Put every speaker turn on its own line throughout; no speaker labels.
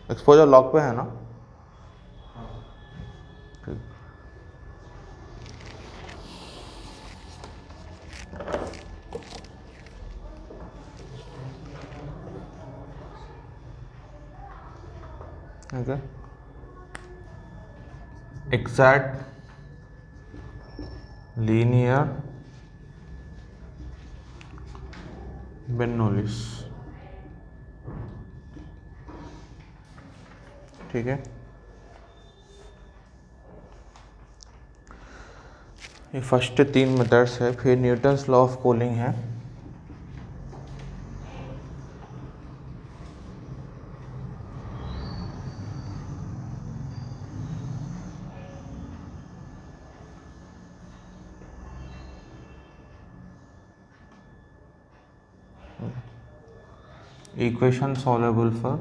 Exposure lock पे है ना? ठीक। ठीक है। Exact linear Bernoulli's. ठीक है, ये फर्स्ट 3 मेथड्स है। फिर न्यूटन्स लॉ ऑफ कूलिंग है। Equation solvable for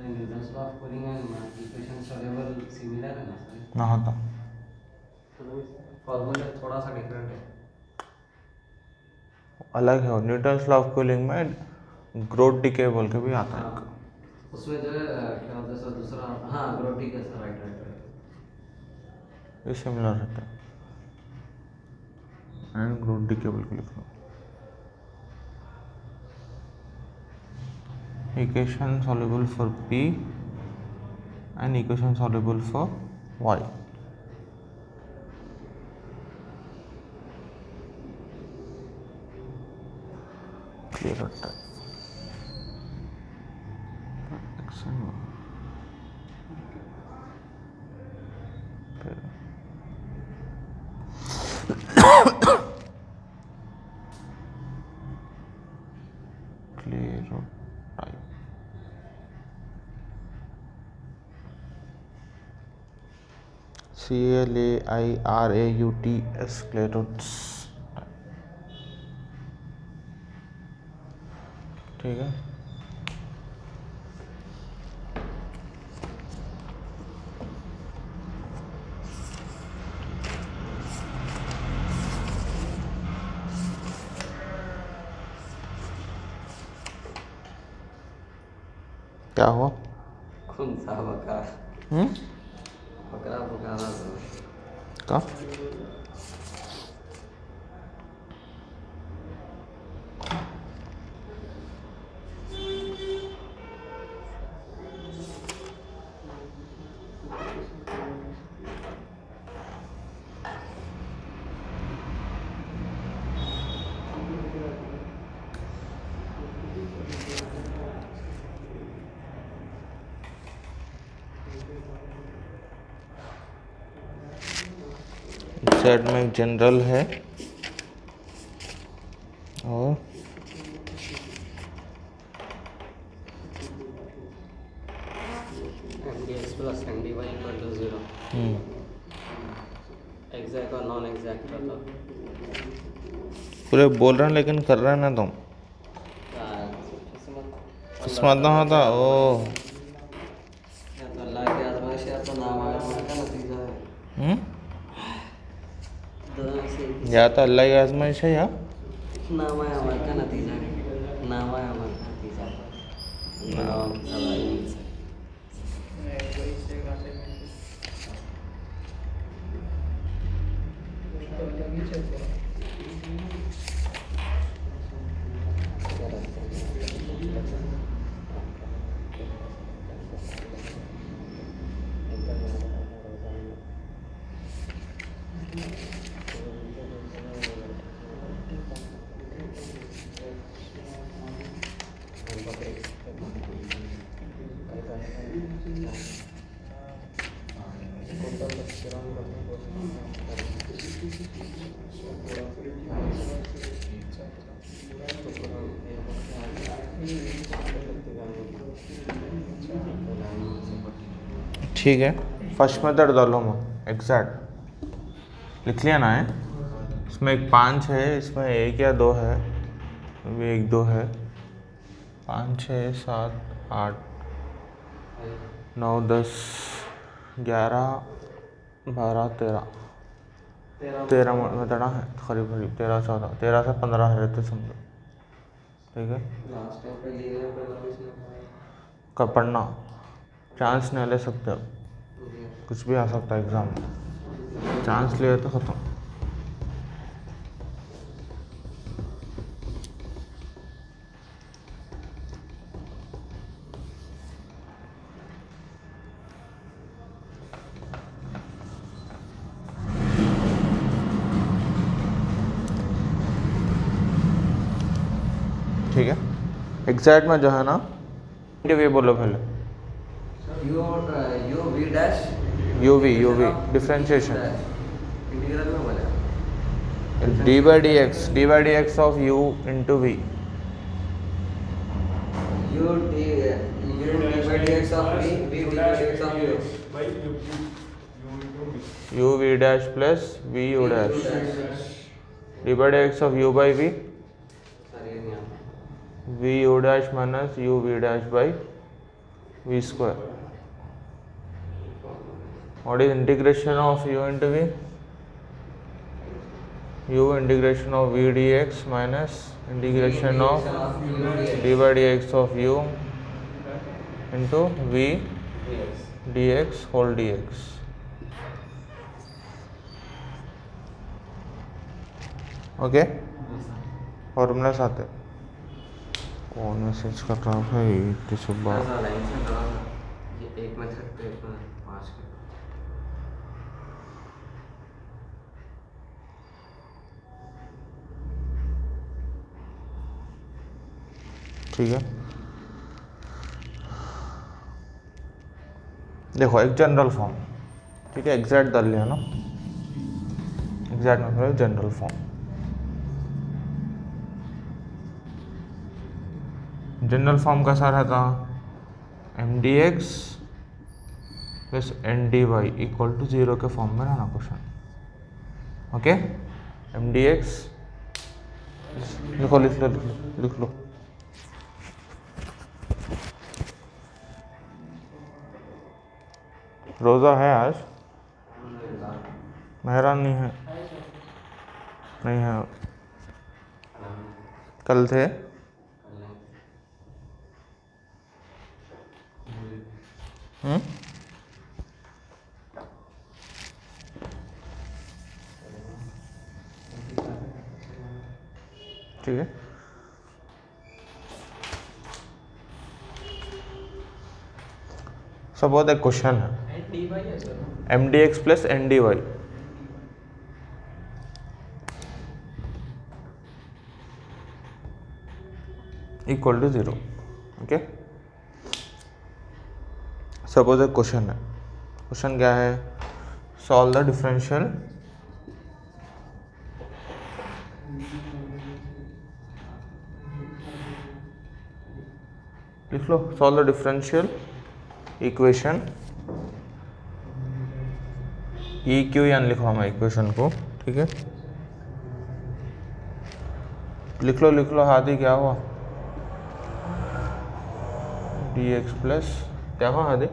Newton's law of cooling and equation solvable similar है ना सर?
ना होता,
फॉर्मूला थोड़ा सा डिफरेंट है,
अलग है। और न्यूटन्स लॉ ऑफ कूलिंग में ग्रोथ डिके बोल के भी आता है।
हाँ उसमें जो है क्या होता है सर दूसरा, हाँ ग्रोटी का सर, राइट राइट राइट।
ये सिमिलर रहता है। एंड ग्रोथ डिके बोल के लिख लो। Equation solvable for P and equation solvable for Y। Clear होता है। क्लियर होता है। CLAIRAUTS क्लेरोट्स। ठीक है, क्या हुआ?
कौन सा बकरा? बकरा पुकारा सर।
का सेट में एक जनरल है और
MDX plus MDY equal to 0। Exact और नॉन एग्जैक्ट का तो
पूरे बोल रहे हैं लेकिन कर रहे हैं ना तुम। किस्मत ना होता ओ।
या तो अल्लाह की आजमाइश या तो नाम आजमाइश का नतीजा है। दोनों से एक ही
या तो अल्लाह की आजमाइश है या
नाम है अमल का नतीजा है, नाम है अमल का नतीजा है। गुनाहों की सजाएं मिल सकती
ठीक है। फर्स्ट मेथड डालो मैं एग्जैक्ट लिख लिया ना है। इसमें एक 5 है, इसमें 1 या 2 है, अभी 1 2 है, 5 6 7 8 9 10 11 12 13 13 में तड़ा है करीब करीब 13 14 13 से 15 रहते समझो, ठीक है।
लास्ट टाइम पे लिए पे
कब पढ़ना, चांस नहीं ले सकते, अब कुछ भी आ सकता है एग्ज़ाम में, चांस लिए तो ख़त्म। ठीक है, एग्जैक्ट में जो है ना, ये बोलो पहले,
u v dash
u v differentiation,
integral में बोला
d by d x of u into v,
u d by d x of v d by d x of u
u v dash plus v u dash, d by d x of u by v, v u dash minus u v dash by v square. What is integration of u into v? U integration of v dx minus integration of d by dx of u into v dx whole dx. Okay, formula आते कौन message कर रहा है भाई इतनी सुबह?
एक में 30 एक में 5 के
ठीक है। देखो एक जनरल फॉर्म, ठीक है, एग्जैक्ट डाल लिया ना, एग्जैक्ट मतलब जनरल फॉर्म। जनरल फॉर्म कैसा रहता, M D x plus N D Y equal to 0 के फॉर्म में रहना question. Okay, M D x लिखो लिख लो लिख लो लिख लो। रोज़ा है आज, मेहरान नहीं है, नहीं है, कल थे, ठीक है। सब बहुत एक क्वेश्चन है, M D x plus N D Y equal to 0। Okay, suppose एक क्वेश्चन है, क्वेश्चन क्या है, सॉल्व द डिफरेंशियल लिख लो, solve the differential equation E Q N लिखो मैं इक्वेशन को, ठीक है, लिख लो हादी क्या हुआ, डी एक्स प्लस क्या हुआ हादी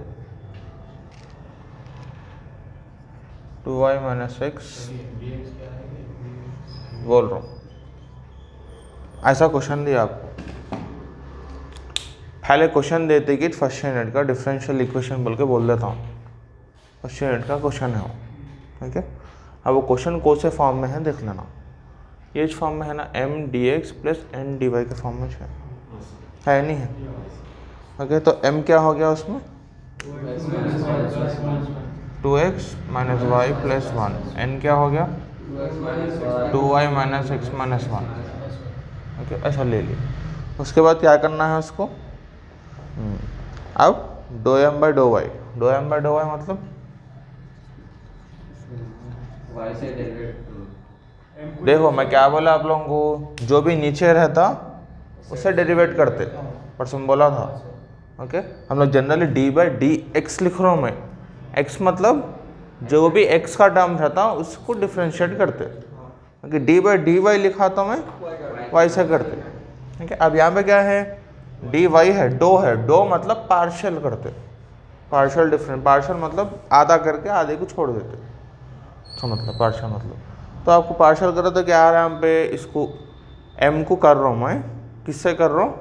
2y माइनस एक्स, बोल रहा हूँ ऐसा क्वेश्चन दिया आपको, पहले क्वेश्चन देते कि फर्स्ट यूनिट का डिफरेंशियल इक्वेशन बोल के बोल देता हूँ, फर्स्ट यूनिट का क्वेश्चन है वो, ठीक है। अब वो क्वेश्चन कौन से फॉर्म में है देख लेना, ये फॉर्म में है ना, M D x plus N D y के फॉर्म में है नहीं है। ओके, तो m क्या हो गया उसमें 2x minus y plus 1, n क्या हो गया 2y minus x minus 1। Okay, ऐसा ले लिया। उसके बाद क्या करना है उसको, अब do M by dough y मतलब
y से डेरिवेट,
देखो मैं क्या बोला आप लोगों को, जो भी नीचे रहता उससे डेरिवेट करते, परसों बोला था। ओके, हम लोग generally D by d x लिख रहा हूँ मैं, एक्स मतलब जो भी एक्स का टर्म रहता उसको डिफ्रेंशिएट करते। Okay, d by d y लिखा तो मैं वाई से करते। ठीक है, अब यहाँ पे क्या है, डी वाई है, डो मतलब पार्शियल करते। पार्शियल डिफरेंस, पार्शियल मतलब आधा करके आधे को छोड़ देते, तो मतलब पार्शियल मतलब। तो आपको पार्शियल करो तो क्या आ रहा है यहाँ पे, इसको m को कर रहा हूँ मैं, किससे कर रहा हूँ,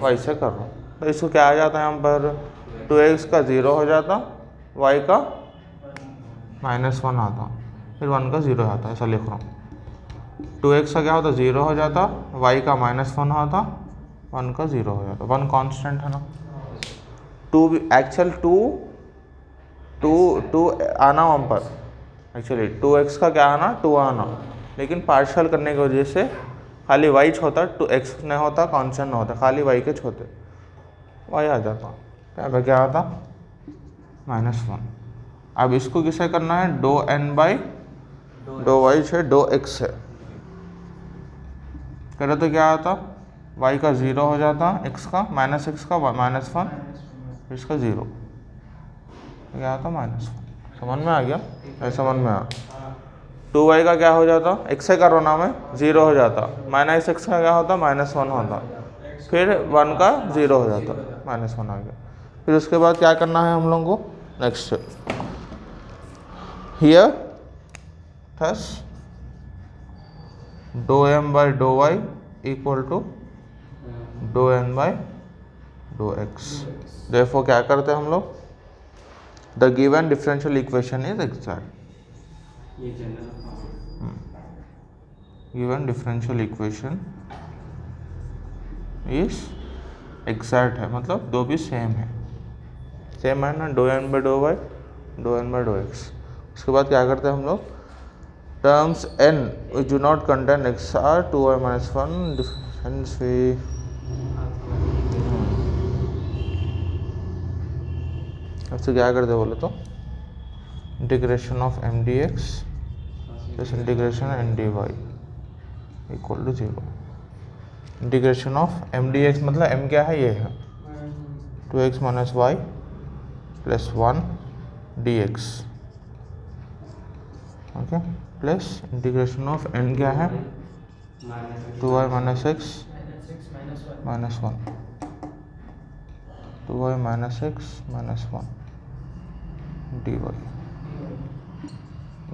y से कर रहा हूँ। तो इसको क्या आ जाता है यहाँ पर 2x का 0 हो जाता, y का -1 आता, फिर 1 का 0 आता, ऐसा लिख रहा हूँ। 2x का क्या होता 0 हो जाता, y का -1 होता, 1 का 0 हो जाता, 1 कांस्टेंट है ना। 2 भी एक्चुअल 2 आना वहाँ पर, एक्चुअली 2x का क्या आना 2 आना, लेकिन पार्शियल करने की वजह से खाली y छोटा, 2x नहीं होता, कांस्टेंट नहीं होता, खाली y के छोटे y आ जाता, यहाँ पर क्या आता -1। अब इसको किसे करना है, do n by do y से डो x है, करे तो क्या आता, y का 0 हो जाता, x का -x का -1, इसका 0, क्या आता -1। समझ में आ गया, ऐसा समझ में आ। 2y का क्या हो जाता, x से करो ना मैं, 0 हो जाता, -x का क्या होता -1 होता, फिर 1 का 0 हो जाता, -1 आ गया। फिर उसके बाद क्या करना है हम लोगों को, next here thus do m by do y equal to do n by dough x। Therefore क्या करते हैं हम लोग, the given differential equation is exact, given differential equation is exact है, मतलब दो भी सेम है, सेम है ना, do n by do y, do n by dough x। उसके बाद क्या करते हैं हम लोग, terms n which do not contain x are 2y minus 1, hence we अब से क्या करते बोले तो, integration of m dx plus integration n dy equal to 0। Integration of m dx मतलब m क्या है, ये है 2x minus y plus 1 dx, okay, plus integration of n क्या है 2y minus x minus 1, 2y minus x minus 1 dy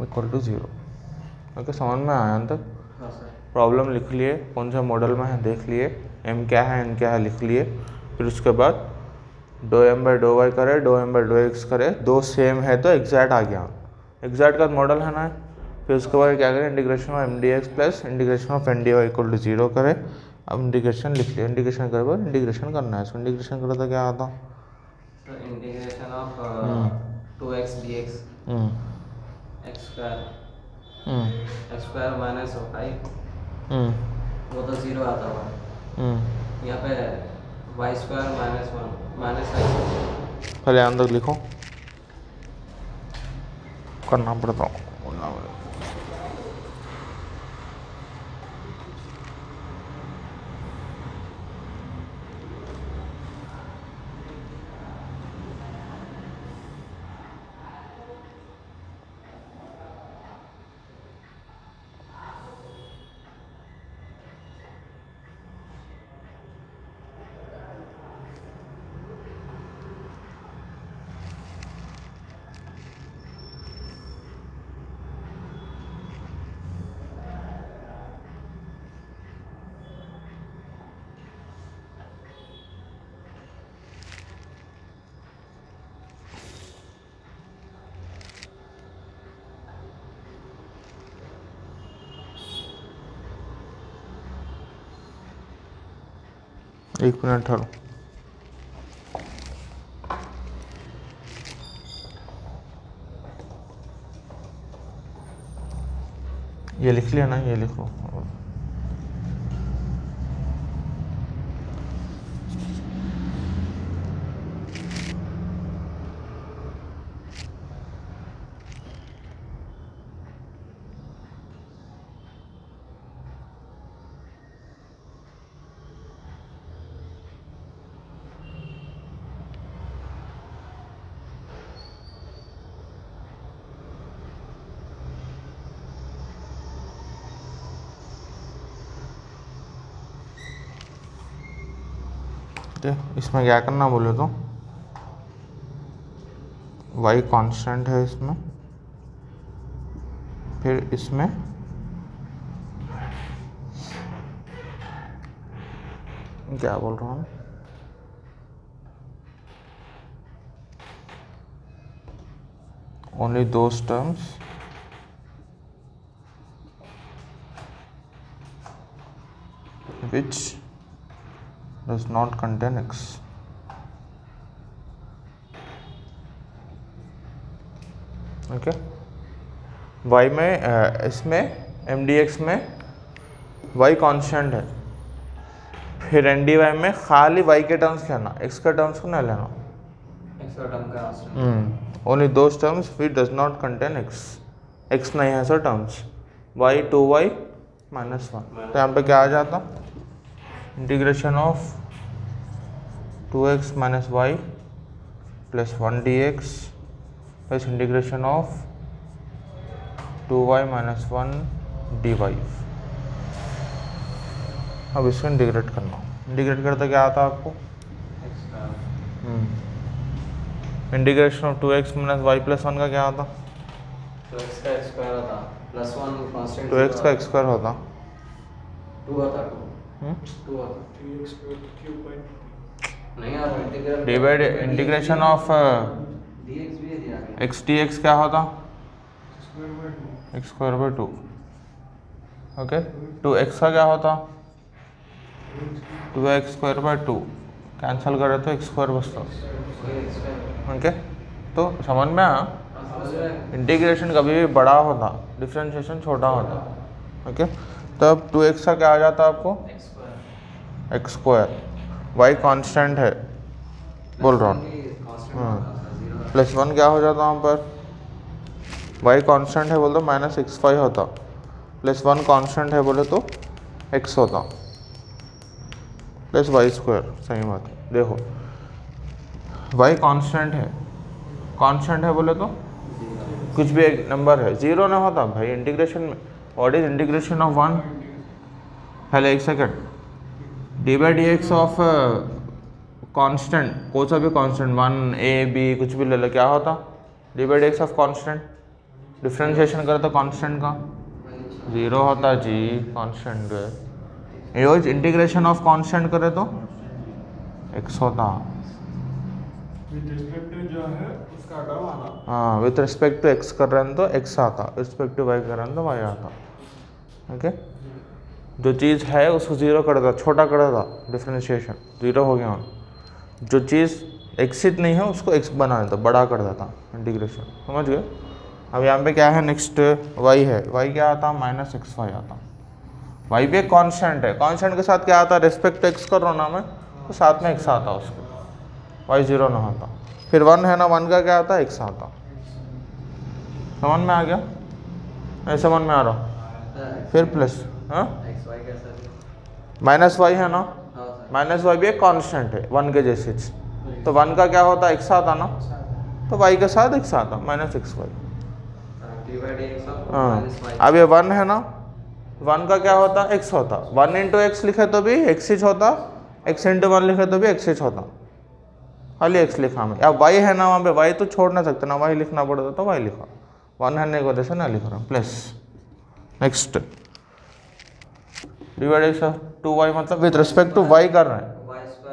equal to 0। Okay, समझ में आया अंत तक, प्रॉब्लम लिख लिए, कौन सा मॉडल में है देख लिए, m क्या है n क्या है लिख लिए, फिर उसके बाद डो m बाई डो वाई करे, डो m बाई डो x करे, दो सेम है तो एग्जैक्ट आ गया, एग्जैक्ट का मॉडल है ना। फिर उसके बाद क्या करें, integration of m dx plus integration of n dy equal to 0 करे। अब इंटीग्रेशन लिख लिया, इंटीग्रेशन करे बाद इंटीग्रेशन करना है, इसको इंटीग्रेशन करो तो क्या आता,
integration of 2x dx x square minus 5, वो तो 0 आता हुआ, यहाँ पे y स्क्वायर -1 माइनस x,
पहले अंदर लिखो, करना पड़ता हूँ। एक मिनट ठहरो, ये लिख लिया ना, ये लिखो। इसमें क्या करना बोले तो, y कांस्टेंट है इसमें, फिर इसमें क्या बोल रहा हूँ, only those terms which does not contain x. Okay y में इसमें mdx में y कांस्टेंट है, फिर ndy में खाली y के टर्म्स लेना, x के टर्म्स को नहीं लेना।
एक्स्ट्रा टर्म का constant
only those terms which does not contain x नहीं है सर टर्म्स, y 2y -1। तो यहाँ पे क्या आ जाता, integration of 2x - y + 1 dx plus integration of 2y - 1 dy। अब इसको इंटीग्रेट करना, इंटीग्रेट करते क्या आता है आपको, इंटीग्रेशन ऑफ 2x - y + 1 का क्या आता,
तो x का स्क्वायर होता +1 कांस्टेंट
2x का x² होता
2 होता 2 होता नहीं आप integral
divide integration of
dx भी दिया गया
x dx क्या होता, x²/2। ओके 2x का क्या होता, 2x²/2 कैंसिल करे तो x² बचता। ओके तो समझ में आया, इंटीग्रेशन कभी भी बड़ा होता, डिफरेंशिएशन छोटा होता। ओके तब 2x का क्या आ जाता आपको, x², y कांस्टेंट है बोल रहा हूँ, +1 क्या हो जाता वहाँ पर, y कांस्टेंट है बोल तो -x5 होता, +1 कांस्टेंट है बोले तो x होता, +y²। सही बात है, देखो y कांस्टेंट है बोले तो कुछ भी एक नंबर है, जीरो ना होता भाई इंटीग्रेशन में। व्हाट इज इंटीग्रेशन ऑफ 1, पहले एक सेकंड, dy/dx ऑफ कांस्टेंट, कोई सा भी कांस्टेंट 1 a b कुछ भी ले लो, क्या होता dy/dx ऑफ कांस्टेंट, डिफरेंशिएशन करे तो कांस्टेंट का 0 होता जी, कांस्टेंट है। रोज इंटीग्रेशन ऑफ कांस्टेंट करे तो x होता, हाँ विथ रिस्पेक्ट टू x कर रहे हैं तो x आता, रिस्पेक्ट टू y कर रहे हैं तो y आता। ओके जो चीज़ है उसको 0 कर देता, छोटा कर देता, डिफरेंशिएशन 0 हो गया। जो चीज़ एक्सिट नहीं है उसको x बना देता, बड़ा कर देता, इंटीग्रेशन। समझ गए। अब यहाँ पे क्या है, नेक्स्ट y है, y क्या आता, -x5 आता। y भी एक कांस्टेंट है, कांस्टेंट के साथ क्या आता, रिस्पेक्ट टू x कर रहा हूँ ना मैं, तो साथ में x आता उसके, y 0 ना आता। फिर 1 है ना, 1 का क्या आता, x आता। समझ में आ गया, नहीं समझ में आ रहा, फिर प्लस
xy कैसा
-y है ना, -y भी एक कांस्टेंट है 1 के जैसे, तो 1 का क्या होता, x आता ना, तो y के साथ x आता, -xy।
dy/dx ऑफ
हाँ
-y
अब ये 1 है ना, 1 का क्या होता, x होता, 1 × x लिखे तो भी x ही होता, x × 1 लिखे तो भी x ही होता, खाली x लिखा मैं। अब y है ना, वहाँ पे y तो छोड़ ना सकते ना, y लिखना पड़ता तो y लिखा, 1 है की वजह से ना लिख रहा हूँ, प्लस नेक्स्ट डिवाइड 2y, मतलब विथ रिस्पेक्ट टू y कर रहे हैं,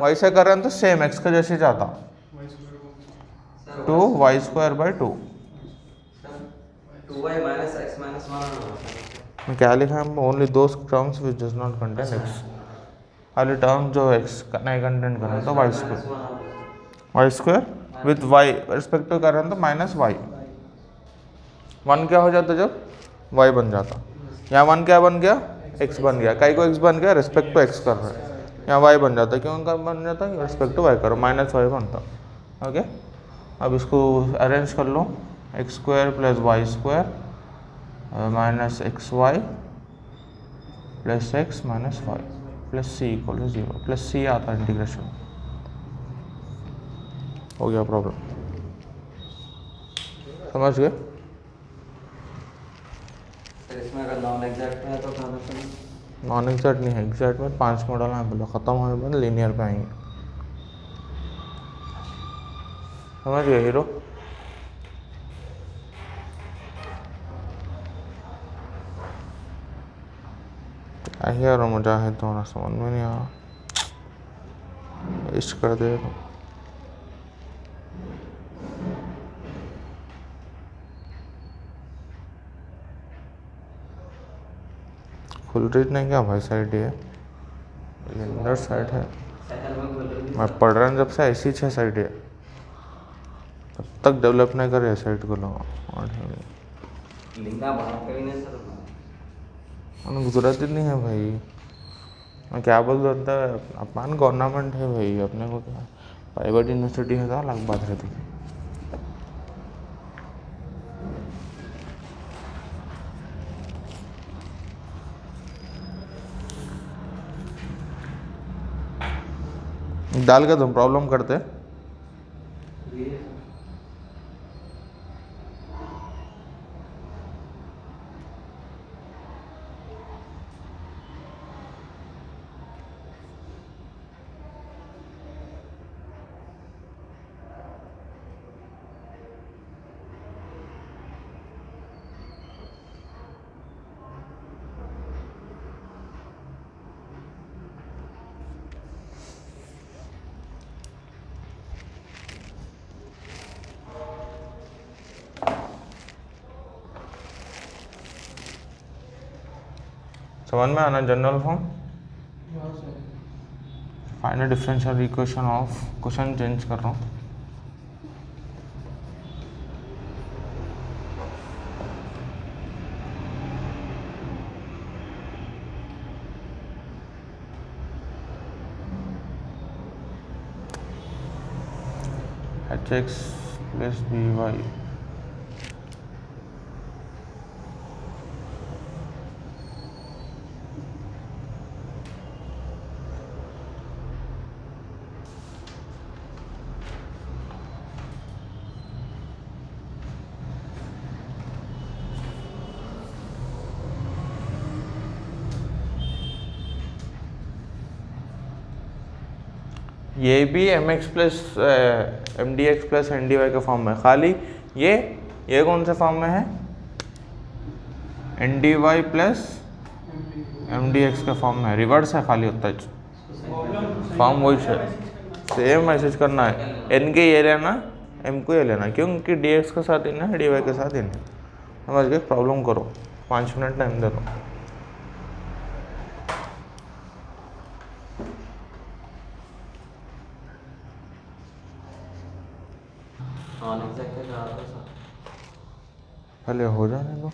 y से कर रहे हैं तो सेम x के जैसे जाता, 2y²/2।
2y - x - 1
में क्या लिखा है, only those terms which does not contain x, खाली टर्म जो x नहीं कंटेन कर रहे हैं तो y² with y respect to कर रहे हैं तो -y। 1 क्या हो जाता जब y बन जाता, यहाँ 1 क्या बन गया, x बन गया, कई को x बन गया, रिस्पेक्ट टू x कर रहे हैं, यहाँ y बन जाता, क्यों बन जाता है, रिस्पेक्ट टू y करो, -y बनता। ओके अब इसको अरेंज कर लो, x² + y² -xy + x - y + c = 0 + c आता इंटीग्रेशन, हो गया प्रॉब्लम। समझ गए।
इसमें अगर नॉन एग्जैक्ट है तो कहाँ से,
नॉन एग्जैक्ट नहीं है, एग्जैक्ट में 5 मॉडल हैं, बोला ख़त्म होने बाद लीनियर पे आएंगे। समझ गए हीरो। ही यार मजा है तो ना समझ में नहीं आया, वेस्ट कर दे तो। खुल रही नहीं क्या भाई साइड, ये अंदर साइड है।
शहर में बोल रही
मैं पढ़ रहा हूँ जब से ऐसी 6 साइड है, तब तक डेवलप नहीं करे साइड को लगा
लिंगा बाहर कहीं नहीं सर
गुजराती नहीं है भाई। मैं क्या बोल रहा था, अपन गवर्नमेंट है भाई, अपने को क्या प्राइवेट यूनिवर्सिटी है तो अलग बात रहती। डाल के तुम प्रॉब्लम करते
ये
समझ में आना। General form final differential equation of, question change कर रहा हूँ। hx प्लस बी वाई ये भी m x plus M D x plus N D y के फॉर्म में, खाली ये कौन से फॉर्म में है, N D Y plus M D x के फॉर्म में, रिवर्स है खाली होता है फॉर्म वही है, सेम मैसेज करना है। एन के ये लेना, एम को ये लेना, क्योंकि डी एक्स के साथ इन है, डी वाई के साथ इन है। समझ गए, प्रॉब्लम करो, 5 मिनट टाइम दे दो।
नॉन एग्जैक्ट का जवाब है सर,
पहले हो जाने दो।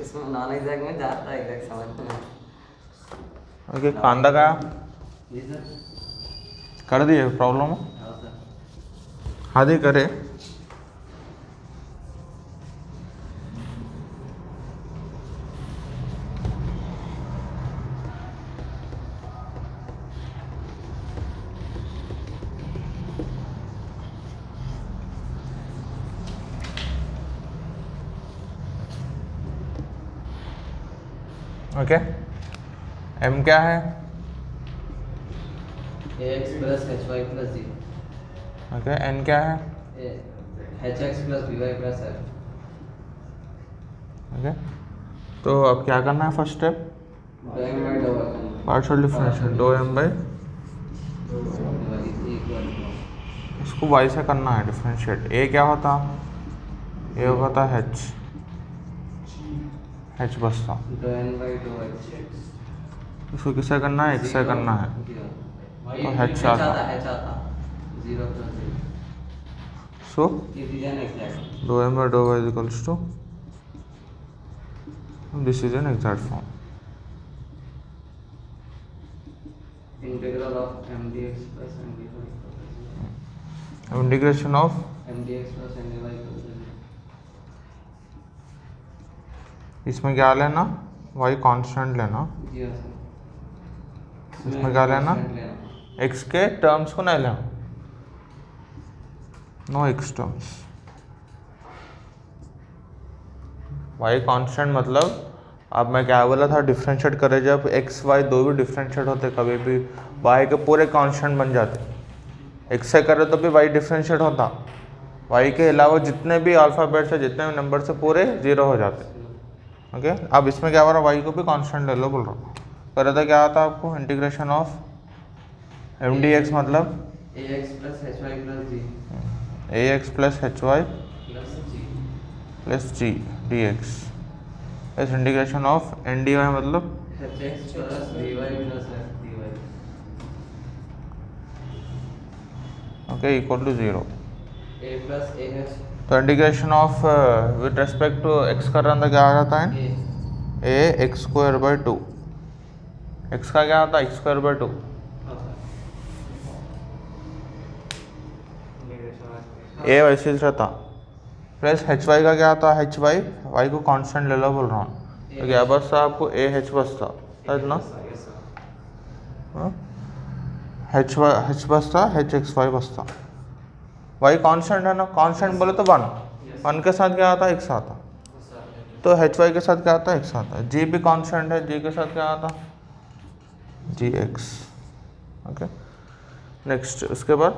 इसमें नॉन एग्जैक्ट में जाता है एग्जैक्ट समझ में नहीं।
ओके, कांदा का
जी सर,
कर दिए प्रॉब्लम,
हाँ सर,
आधे करे। ओके, एम क्या है,
ax plus H Y plus G,
okay, N क्या है,
H X plus B Y plus F.
Okay. तो अब क्या करना है, फर्स्ट स्टेप
दो एम बाई दो Y,
partial differential, 2m by, इसको y से करना है डिफरेंशिएट। a क्या होता, a होता h, h बसता।
दो एन बाई दो वाई,
इसको किससे करना है, x से करना है, तो h आता।
एच आता, zero plus zero,
so
it is an exact,
2m by 2y is equals to, this is an exact form।
Integral of M D x plus M d y,
integration of
M D x plus M d Y plus,
इसमें क्या लेना, y constant लेना,
जी हाँ sir,
इसमें क्या लेना, x के terms को नहीं लेना, no x terms. y constant मतलब, अब मैं क्या बोला था, डिफरेंशिएट करे जब x y दो भी डिफरेंशिएट होते, कभी भी y के पूरे कांस्टेंट बन जाते। x से करे तो भी y डिफरेंशिएट होता, y के अलावा जितने भी अल्फ़ाबेट्स है, जितने भी नंबर से पूरे 0 हो जाते। ओके। अब इसमें क्या हो रहा है, वाई को भी कांस्टेंट ले लो बोल रहा हूँ। कर रहा था क्या आता आपको, integration of M D X मतलब
A X plus H Y plus G
A X plus H Y
plus G
plus G D X इस integration of N D Y मतलब
H X plus D Y plus F D Y
okay equal to 0।
A plus A H
तो integration of with respect to X का रहा था क्या आ जाता है,
A
A X square by 2। X का क्या आता है, एक्स स्क्वायर बाई 2। ए वैसे ही रहता प्लस एच वाई का क्या आता है, एच वाई वाई को कांस्टेंट ले लो बोल रहा हूँ। तो क्या बसता आपको ए एच बसता है ना, एच बसता एच एक्स वाई बसता। वाई कांस्टेंट है ना, कांस्टेंट बोले तो 1 के साथ क्या आता है, एक्स आता। तो एच वाई के साथ क्या आता है, एक्स आता है। जी भी कांस्टेंट है, जी के साथ क्या आता, जी एक्स। ओके नेक्स्ट उसके बाद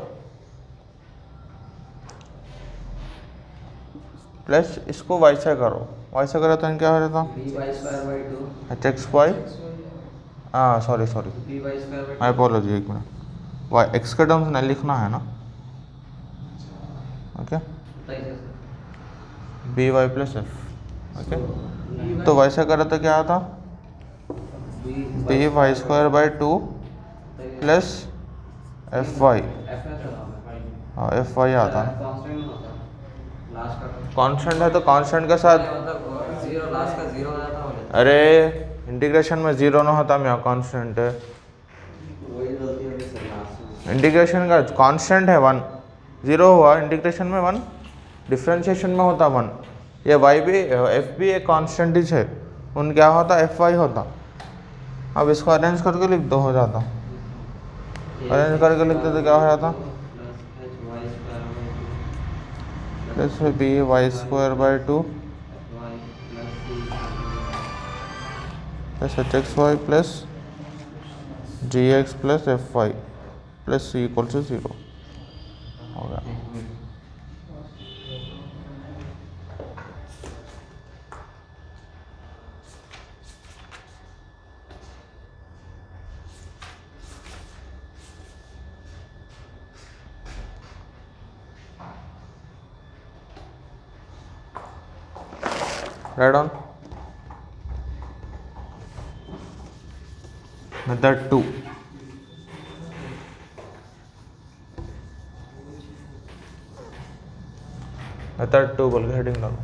प्लस इसको वाई से करो, वाई से करो तो क्या हो जाता,
B Y square by 2
H x Y, हाँ sorry
B Y square by
my apology, एक मिनट, वाई एक्स के टर्म्स नहीं लिखना है ना। Okay B Y plus F. Okay तो वैसे करो तो क्या आता, B Y square by 2 plus F Y, हाँ एफ वाई आता है। कांस्टेंट है तो कांस्टेंट के साथ,
जीरो लास्ट का जीरो हो जाता है।
अरे इंटीग्रेशन में 0 ना होता, मैं कांस्टेंट है,
वही गलती होगी सर लास्ट में।
इंटीग्रेशन का कांस्टेंट है 1, 0 हुआ इंटीग्रेशन में 1, डिफ्रेंशिएशन में होता 1। ये वाई भी एफ भी एक कांस्टेंट ही है, उन क्या होता एफ वाई होता। अब इसको अरेंज करके लिख दो, हो जाता, अरेंज करके लिखते तो क्या हो जाता, plus B Y square by 2 plus h x y plus g x plus F y plus c equal to 0 हो गया। Write down method 2। मेथड 2 बोल के हेडिंग डालो।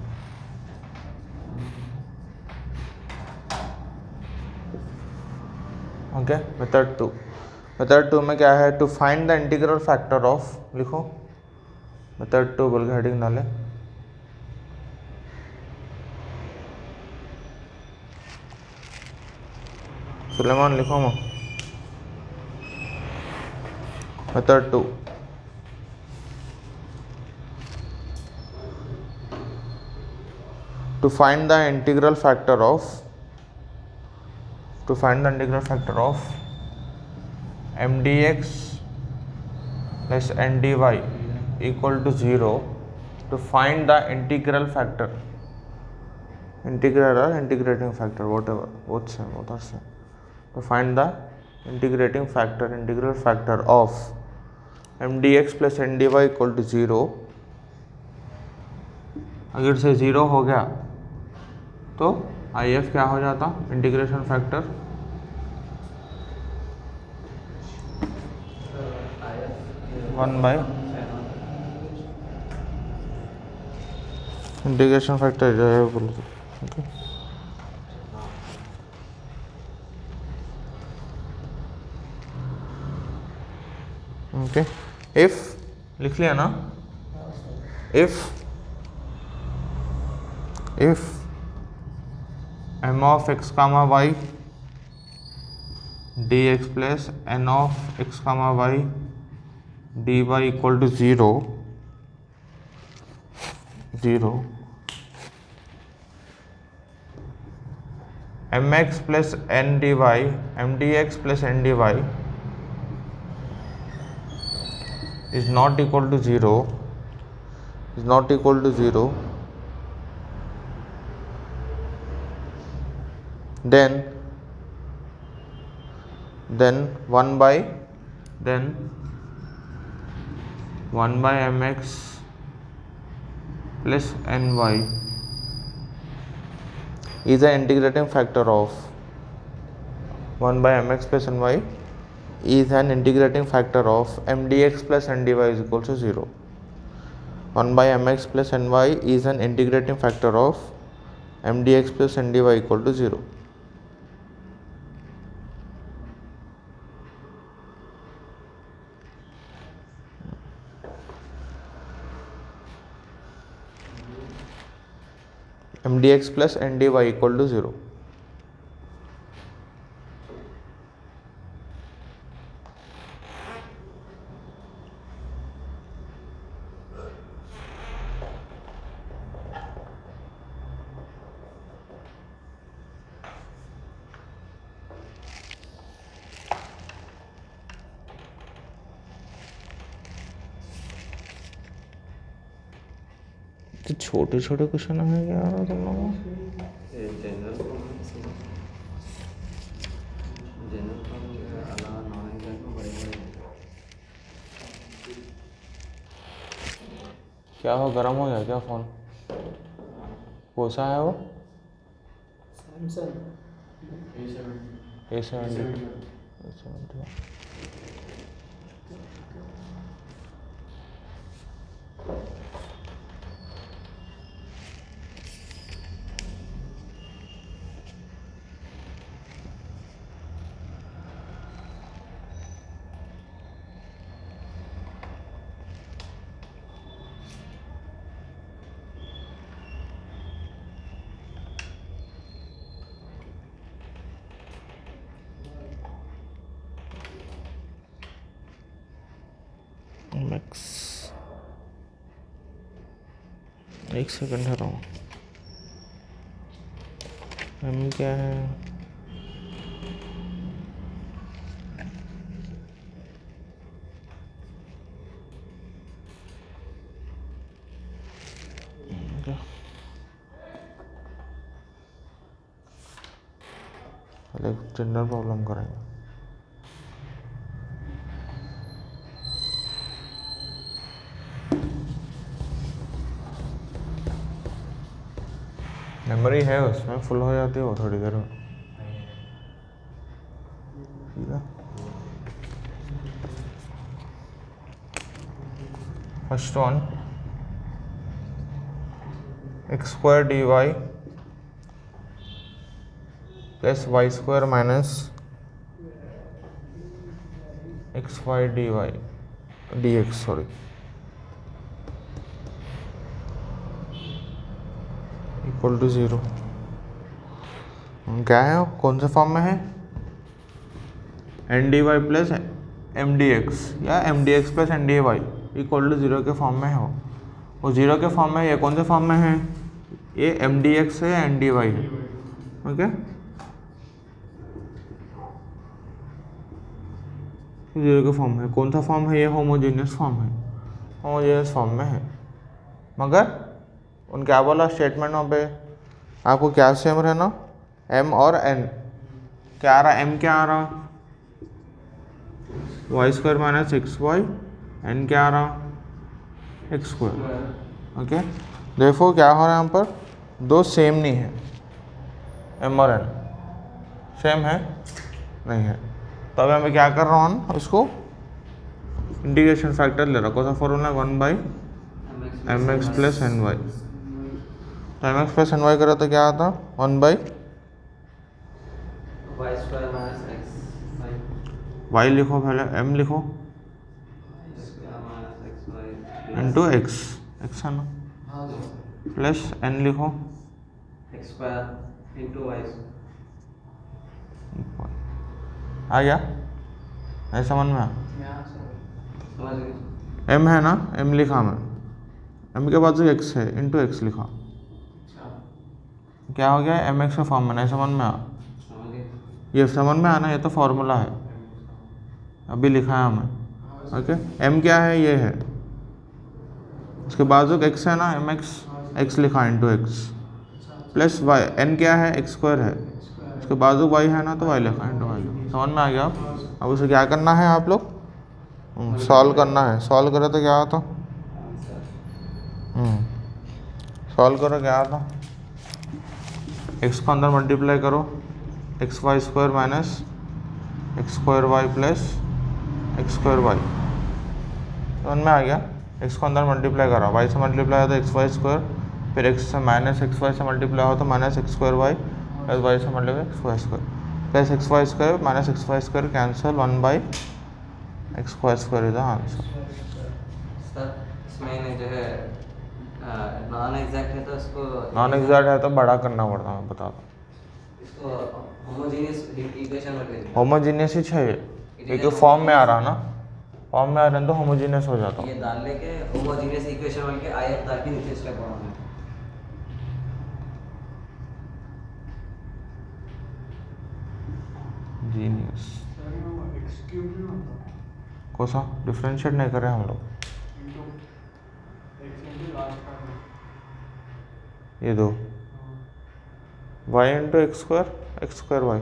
ओके मेथड 2, मेथड 2 में क्या है, to find the integral factor of, लिखो method 2 बोल के हेडिंग डाले। सुलेमान लिखो मैं, method 2 to find the integral factor of m dx plus n dy equal to 0, to find the integral factor, integral or integrating factor, whatever, both are same, to find the integral factor of m dx plus n dy equal to 0। अगर से 0 हो गया तो I F क्या हो जाता, integration factor one by integration factor जो है बोलो। ओके ओके इफ लिख लिया ना, if m of x comma y dx plus n of x comma y dy equal to 0 mx plus n dy mdx plus n dy is not equal to 0, then 1 by mx plus ny is the integrating factor of 1 by mx plus ny is an integrating factor of m dx plus n dy is equal to 0. 1 by mx plus ny is an integrating factor of m dx plus n dy equal to 0. m dx plus n dy equal to 0. तो छोटे छोटे question है क्या तुम लोगों क्या हो गर्म हो गया क्या फ़ोन कौन सा है वो A70 मैक्स एक सेकंड है रहा हम क्या है पहले जनरल प्रॉब्लम करेंगे मेमोरी है उसमें फुल हो जाती है वो थोड़ी देर में ठीक है first one X square D Y plus Y square minus x Y D Y D X sorry equal to 0 क्या है कौन से फॉर्म में है N D Y plus M D X या M D x plus N D Y equal to 0 के form में है वो 0 के फॉर्म में ये कौन से फॉर्म में है ये एम डी एक्स है एन डी वाई है ओके 0 के फॉर्म में कौन सा फॉर्म है ये होमोजेनियस फॉर्म है होमोजेनियस फॉर्म में है मगर उन क्या बोला स्टेटमेंटों पे आपको क्या सेम रहना m और n क्या आ रहा m क्या आ रहा y square minus x y n क्या आ रहा एक्स स्क्वायर ओके देखो क्या हो रहा है यहाँ पर दो सेम नहीं है m और n सेम है नहीं है तो अभी मैं क्या कर रहा हूँ उसको इंटीग्रेशन फैक्टर ले रहा हूँ कौन सा फॉर्मूला है 1 by M x plus N Y तो M x plus N Y करा तो क्या आता 1 by
Y square minus x
Y लिखो पहले एम लिखो इंटू एक्स एक्स है ना प्लस एन लिखो
एक्स स्क्वायर इंटू वाई
आ गया ऐसा समझ में
समझ गए
एम है ना एम लिखा मैं एम के बाद जो एक्स है इंटू एक्स लिखा क्या हो गया एम एक्स का फॉर्म में नहीं समझ में आ
समझ गए
ये समझ में आना ये तो फॉर्मूला है अभी लिखा है हमें ओके एम क्या है ये है उसके बाद जो एक्स है ना एम एक्स एक्स लिखा into x plus y n क्या है एक्स स्क्वायर है इसके बाजू वाई है ना, तो वाई लिखा इंटू वाई लिखा। समझ में आ गया आप? अब उसे क्या करना है आप लोग, सॉल्व करना है। सॉल्व करो तो क्या आता, सॉल्व करो क्या आता, एक्स को अंदर मल्टीप्लाई करो, x Y square minus x square Y plus x square y. समझ में आ गया? एक्स को अंदर मल्टीप्लाई करो, वाई से मल्टीप्लाई हो तो एक्स वाई स्क्वायर, फिर एक्स से माइनस एक्स वाई से मल्टीप्लाई हो तो minus x square Y, plus Y से multiply X Y square, plus X Y square minus x Y square cancel, 1/एक्स square square is the answer.
Sir इसमें जो है नॉन एग्जैक्ट है तो इसको
नॉन एग्जैक्ट है तो बड़ा करना पड़ता, मैं बता दूँ।
इसको होमोजेनियस इक्वेशन में भेजना।
होमोजीनियस ही चाहिए क्योंकि फॉर्म में आ रहा ना, फॉर्म में आ रहा है तो होमोजीनियस हो जाता।
ये डाल लेके होमोजेनियस इक्वेशन वाले के आयत ताकि नीचे स्टेप बढ़ाना है।
जीनियस कौन सा डिफ्रेंशिएट नहीं कर रहे हम लोग, ये दो y into x square Y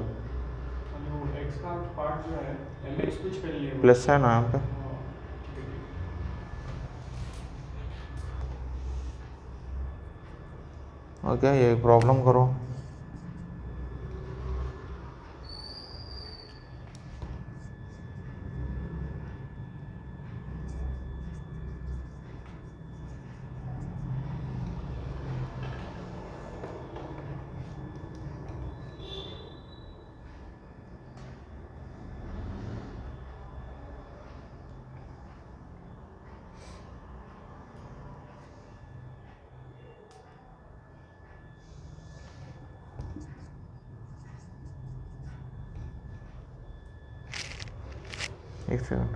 plus है ना यहाँ पे। ओके ये प्रॉब्लम करो। एक सेकंड,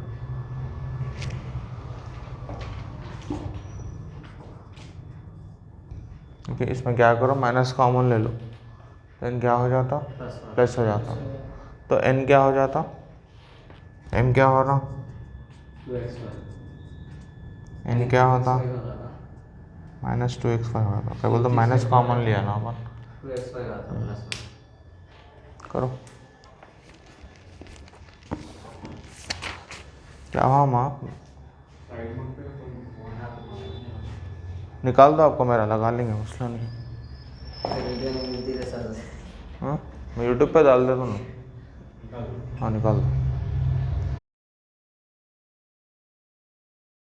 ओके इसमें क्या करो, माइनस कॉमन ले लो तो एन क्या हो जाता, प्लस हो जाता, तो एन क्या हो जाता, एम क्या हो रहा, एन क्या होता -2x हो जाता। क्या बोलते माइनस कॉमन लिया ना अपन, करो क्या हुआ माँ, निकाल दो, आपको मेरा लगा लेंगे मसला नहीं। हाँ मैं यूट्यूब पे डाल देता हूँ ना, हाँ निकाल दो।